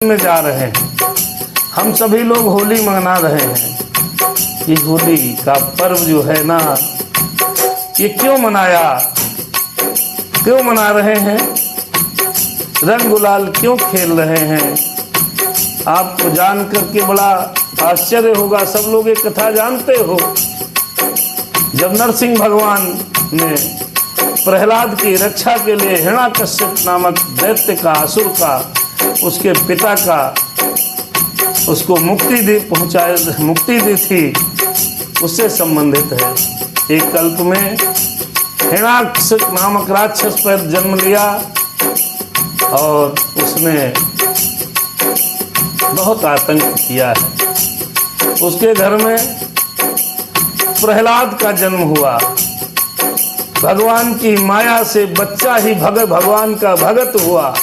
में जा रहे हैं। हम सभी लोग होली मना रहे हैं। ये होली का पर्व जो है ना, ये क्यों मनाया, क्यों मना रहे हैं, रंग गुलाल क्यों खेल रहे हैं, आपको जान करके बड़ा आश्चर्य होगा। सब लोग ये कथा जानते हो। जब नरसिंह भगवान ने प्रहलाद की रक्षा के लिए हिरण्याकश्यप नामक दैत्य का, असुर का, उसके पिता का, उसको मुक्ति दी थी, उससे संबंधित है। एक कल्प में हिरण्याकश्यप नामक राक्षस पर जन्म लिया और उसने बहुत आतंक किया है। उसके घर में प्रहलाद का जन्म हुआ। भगवान की माया से बच्चा ही भगवान का भगत हुआ।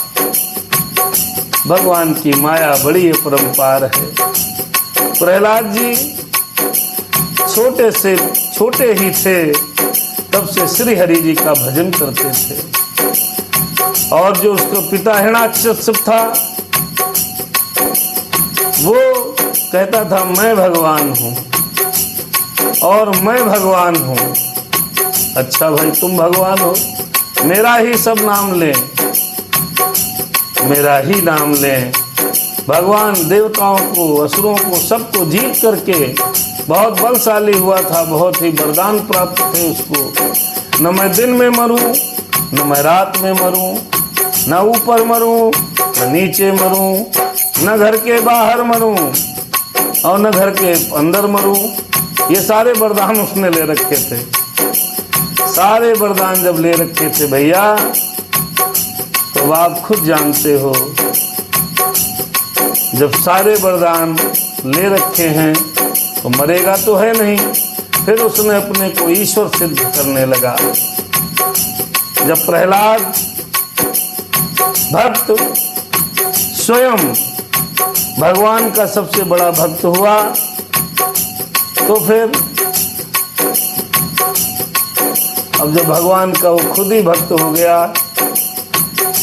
भगवान की माया बड़ी अपरंपार है। प्रहलाद जी छोटे ही थे, तब से श्री हरि जी का भजन करते थे। और जो उसका पिता हिरण्याकश्यप था, वो कहता था मैं भगवान हूँ और मैं भगवान हूँ। अच्छा भाई, तुम भगवान हो, मेरा ही सब नाम लें, मेरा ही नाम लें। भगवान देवताओं को, असुरों को, सबको जीत करके बहुत बलशाली हुआ था। बहुत ही वरदान प्राप्त थे उसको। न मैं दिन में मरूं, न मैं रात में मरूं, न ऊपर मरूं, न नीचे मरूं, न घर के बाहर मरूं और न घर के अंदर मरूं। ये सारे वरदान उसने ले रखे थे। सारे वरदान जब ले रखे थे भैया, तो आप खुद जानते हो, जब सारे वरदान ले रखे हैं तो मरेगा तो है नहीं। फिर उसने अपने को ईश्वर सिद्ध करने लगा। जब प्रहलाद भक्त स्वयं भगवान का सबसे बड़ा भक्त हुआ, तो फिर अब जब भगवान का वो खुद ही भक्त हो गया,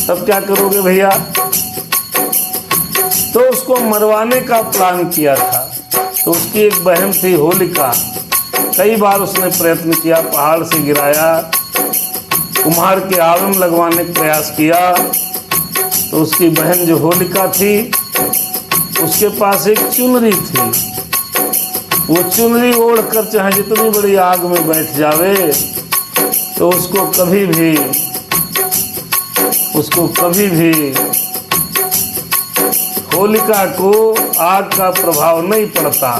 तब क्या करोगे भैया। तो उसको मरवाने का प्लान किया था। तो उसकी एक बहन थी होलिका। कई बार उसने प्रयत्न किया, पहाड़ से गिराया, कुम्हार के आलम लगवाने का प्रयास किया। तो उसकी बहन जो होलिका थी, उसके पास एक चुनरी थी। वो चुनरी ओढ़कर चाहे जितनी बड़ी आग में बैठ जावे, तो उसको कभी भी होलिका को आग का प्रभाव नहीं पड़ता।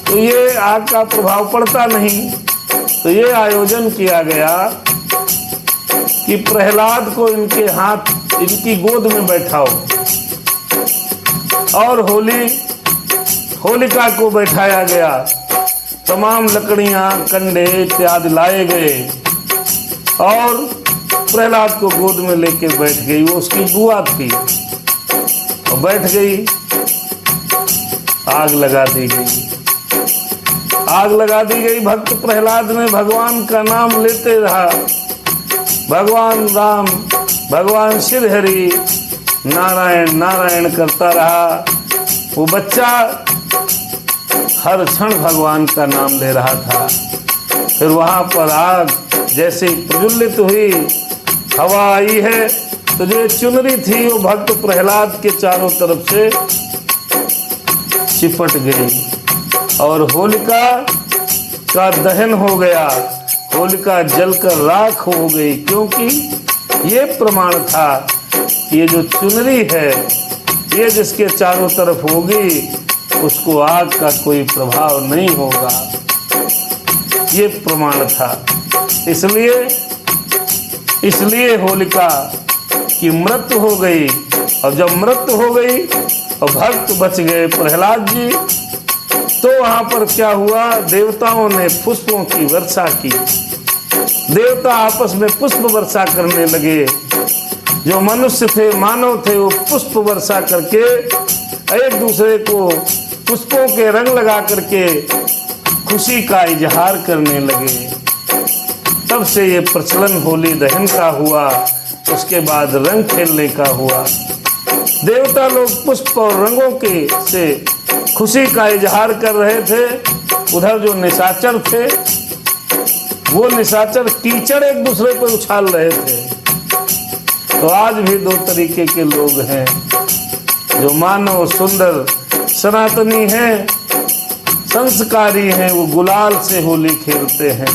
तो ये आग का प्रभाव पड़ता नहीं, तो ये आयोजन किया गया कि प्रहलाद को इनके हाथ, इनकी गोद में बैठाओ और होलिका को बैठाया गया। तमाम लकड़ियां, कंडे इत्यादि लाए गए और प्रहलाद को गोद में लेके बैठ गई। वो उसकी बुआ थी और बैठ गई। आग लगा दी गई। भक्त प्रहलाद ने भगवान का नाम लेते रहा। भगवान राम, भगवान श्री हरि, नारायण नारायण करता रहा। वो बच्चा हर क्षण भगवान का नाम ले रहा था। फिर वहां पर आग जैसे प्रज्वलित हुई, हवा आई है, तो जो चुनरी थी वो भक्त प्रहलाद के चारों तरफ से चिपट गई और होलिका का दहन हो गया। होलिका जलकर राख हो गई, क्योंकि ये प्रमाण था कि ये जो चुनरी है, ये जिसके चारों तरफ होगी, उसको आग का कोई प्रभाव नहीं होगा। ये प्रमाण था। इसलिए होलिका की मृत्यु हो गई। और जब मृत्यु हो गई और भक्त बच गए प्रहलाद जी, तो वहां पर क्या हुआ, देवताओं ने पुष्पों की वर्षा की। देवता आपस में पुष्प वर्षा करने लगे। जो मनुष्य थे, मानव थे, वो पुष्प वर्षा करके एक दूसरे को पुष्पों के रंग लगा करके खुशी का इजहार करने लगे। तब से ये प्रचलन होली दहन का हुआ। उसके बाद रंग खेलने का हुआ। देवता लोग पुष्प और रंगों के से खुशी का इजहार कर रहे थे। उधर जो निशाचर थे वो निशाचर कीचड़ एक दूसरे पर उछाल रहे थे। तो आज भी दो तरीके के लोग हैं, जो मानव सुंदर सनातनी हैं, संस्कारी हैं, वो गुलाल से होली खेलते हैं।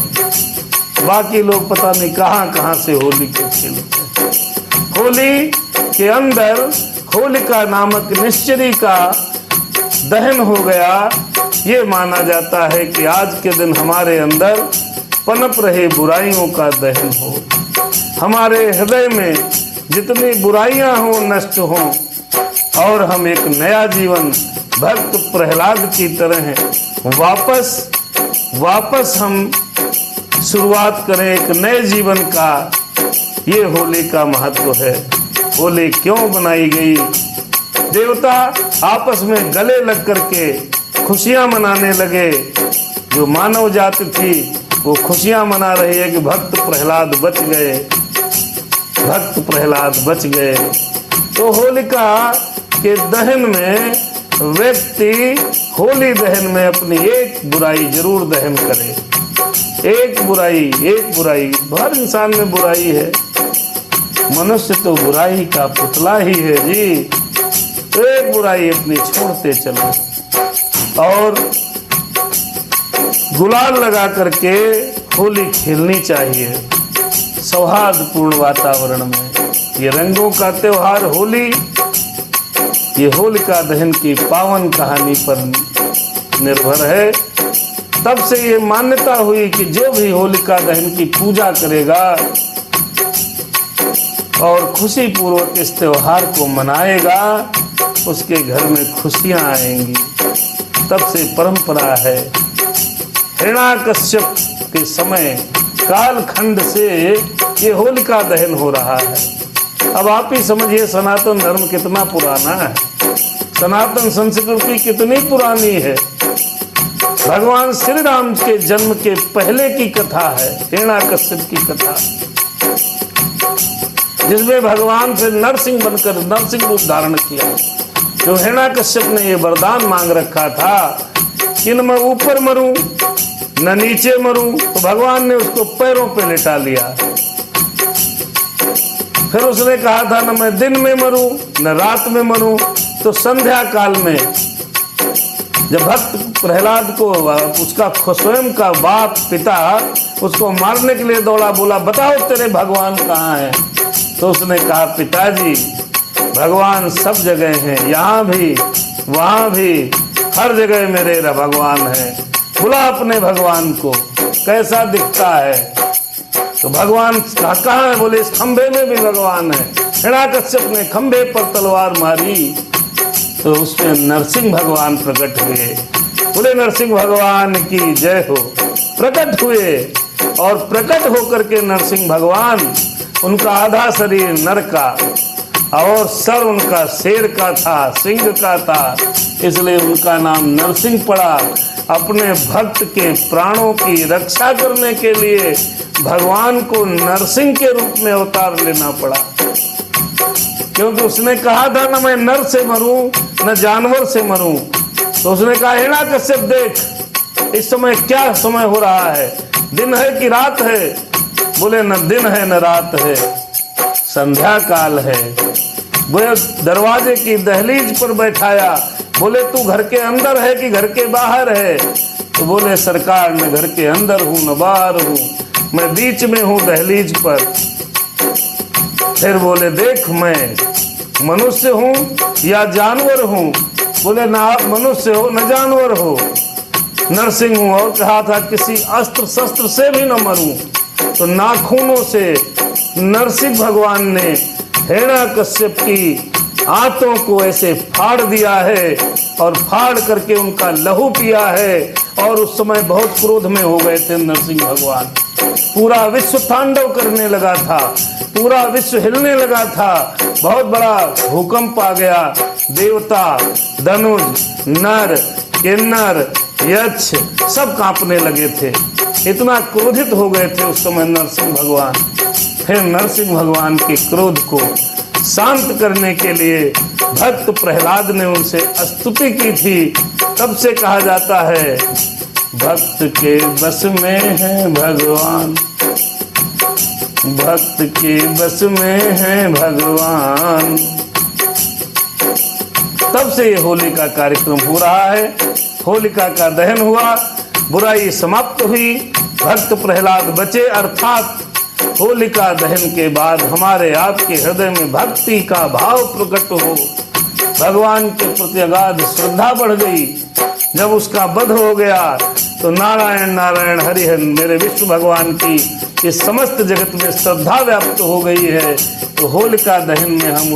बाकी लोग पता नहीं कहां कहां से होली को खेलते हैं। होली के अंदर होलिका नामक निश्चरी का दहन हो गया। ये माना जाता है कि आज के दिन हमारे अंदर पनप रहे बुराइयों का दहन हो, हमारे हृदय में जितनी बुराइयां हो नष्ट हो, और हम एक नया जीवन भक्त प्रहलाद की तरह वापस हम शुरुआत करें एक नए जीवन का। ये होली का महत्व है। होली क्यों बनाई गई? देवता आपस में गले लग करके खुशियां मनाने लगे। जो मानव जाति थी वो खुशियां मना रही है कि भक्त प्रहलाद बच गए, भक्त प्रहलाद बच गए। तो होलिका के दहन में व्यक्ति होली दहन में अपनी एक बुराई जरूर दहन करे। एक बुराई हर इंसान में बुराई है। मनुष्य तो बुराई का पुतला ही है जी। एक बुराई अपनी छोड़ते चलो और गुलाल लगा करके होली खेलनी चाहिए सौहार्दपूर्ण वातावरण में। ये रंगों का त्योहार होली, ये होलिका दहन की पावन कहानी पर निर्भर है। तब से ये मान्यता हुई कि जो भी होलिका दहन की पूजा करेगा और खुशी पूर्वक इस त्योहार को मनाएगा, उसके घर में खुशियां आएंगी। तब से परंपरा है। हिरण्याकश्यप के समय कालखंड से ये होलिका दहन हो रहा है। अब आप ही समझिए सनातन धर्म कितना पुराना है, सनातन संस्कृति कितनी पुरानी है। भगवान श्री राम के जन्म के पहले की कथा है हिरण्याकश्यप की कथा, जिसमें भगवान फिर नरसिंह बनकर नरसिंह रूप धारण किया। जो हिरण्याकश्यप ने ये वरदान मांग रखा था कि न मैं ऊपर मरूं न नीचे मरूं, तो भगवान ने उसको पैरों पे लिटा लिया। फिर उसने कहा था न मैं दिन में मरूं न रात में मरूं, तो संध्या काल में जब भक्त प्रहलाद को उसका स्वयं का बाप पिता उसको मारने के लिए दौड़ा, बोला बताओ तेरे भगवान कहाँ हैं? तो उसने कहा पिताजी भगवान सब जगह हैं, यहाँ भी वहाँ भी, हर जगह मेरे भगवान है। बुला अपने भगवान को, कैसा दिखता है? तो भगवान कहाँ है? बोले इस खंभे में भी भगवान है। हिरण्याकश्यप ने खंभे पर तलवार मारी तो उसमें नरसिंह भगवान प्रकट हुए। बोले नरसिंह भगवान की जय हो। प्रकट हुए और प्रकट होकर के नरसिंह भगवान, उनका आधा शरीर नर का और सर उनका शेर का था, सिंह का था, इसलिए उनका नाम नरसिंह पड़ा। अपने भक्त के प्राणों की रक्षा करने के लिए भगवान को नरसिंह के रूप में अवतार लेना पड़ा, क्योंकि उसने कहा था न मैं नर से मरूं न जानवर से मरूं। तो उसने कहा हिरण्याकश्यप देख इस समय क्या समय हो रहा है, दिन है कि रात है? बोले न दिन है न रात है, संध्या काल है। वो दरवाजे की दहलीज पर बैठाया। बोले तू घर के अंदर है कि घर के बाहर है? तो बोले सरकार मैं घर के अंदर हूँ न बाहर हूँ, मैं बीच में हूँ दहलीज पर। फिर बोले देख मैं मनुष्य हूँ या जानवर हूँ? बोले ना आप मनुष्य हो न जानवर हो, नरसिंह हूँ। और कहा था किसी अस्त्र शस्त्र से भी न मरूं। तो नाखूनों से नरसिंह भगवान ने हिरण्याकश्यप की आंतों को ऐसे फाड़ दिया है और फाड़ करके उनका लहू पिया है। और उस समय बहुत क्रोध में हो गए थे नरसिंह भगवान। पूरा विश्व तांडव करने लगा था, पूरा विश्व हिलने लगा था, बहुत बड़ा भूकंप आ गया। देवता, धनुष, नर, किन्नर, यक्ष सब कांपने लगे थे, इतना क्रोधित हो गए थे उस समय नरसिंह भगवान। फिर नरसिंह भगवान के क्रोध को शांत करने के लिए भक्त प्रहलाद ने उनसे स्तुति की थी, तब से कहा जाता है भक्त के बस में है भगवान, भक्त के बस में है भगवान। तब से ये होली का कार्यक्रम हो रहा है। होलिका का दहन हुआ, बुराई समाप्त हुई, भक्त प्रहलाद बचे, अर्थात होलिका दहन के बाद हमारे आपके हृदय में भक्ति का भाव प्रकट हो, भगवान के प्रति अगाध श्रद्धा बढ़ गई। जब उसका वध हो गया तो नारायण नारायण हरि हरि मेरे विष्णु भगवान की इस समस्त जगत में श्रद्धा व्याप्त हो गई है। तो होलिका दहन में हम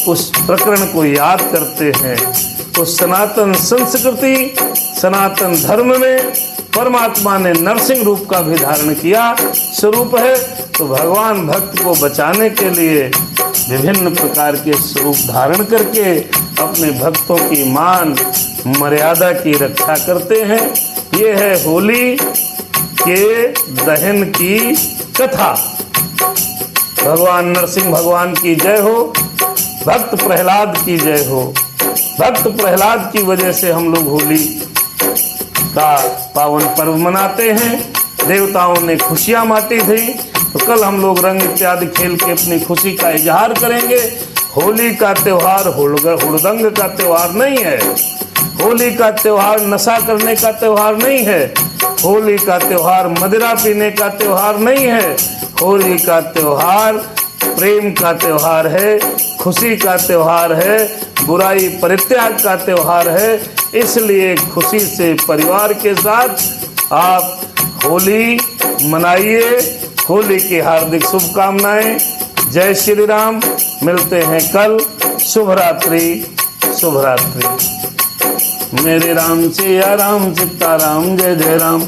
उस प्रकरण को याद करते हैं। उस सनातन संस्कृति, सनातन धर्म में परमात्मा ने नरसिंह रूप का भी धारण किया स्वरूप है। तो भगवान भक्त को बचाने के लिए विभिन्न प्रकार के स्वरूप धारण करके अपने भक्तों की मान मर्यादा की रक्षा करते हैं। ये है होली के दहन की कथा। भगवान नरसिंह भगवान की जय हो, भक्त प्रहलाद की जय हो। भक्त प्रहलाद की वजह से हम लोग होली का पावन पर्व मनाते हैं। देवताओं ने खुशियां बांटी थी, तो कल हम लोग रंग इत्यादि खेल के अपनी खुशी का इजहार करेंगे। होली का त्योहार हुड़दंग का त्योहार नहीं है। होली का त्योहार नशा करने का त्योहार नहीं है। होली का त्योहार मदिरा पीने का त्योहार नहीं है। होली का त्योहार प्रेम का त्योहार है, खुशी का त्योहार है, बुराई परित्याग का त्योहार है। इसलिए खुशी से परिवार के साथ आप होली मनाइए। होली की हार्दिक शुभकामनाएं। जय श्री राम। मिलते हैं कल। शुभ रात्रि, शुभ रात्रि। मेरे राम सिया राम सीता राम, जय जय राम।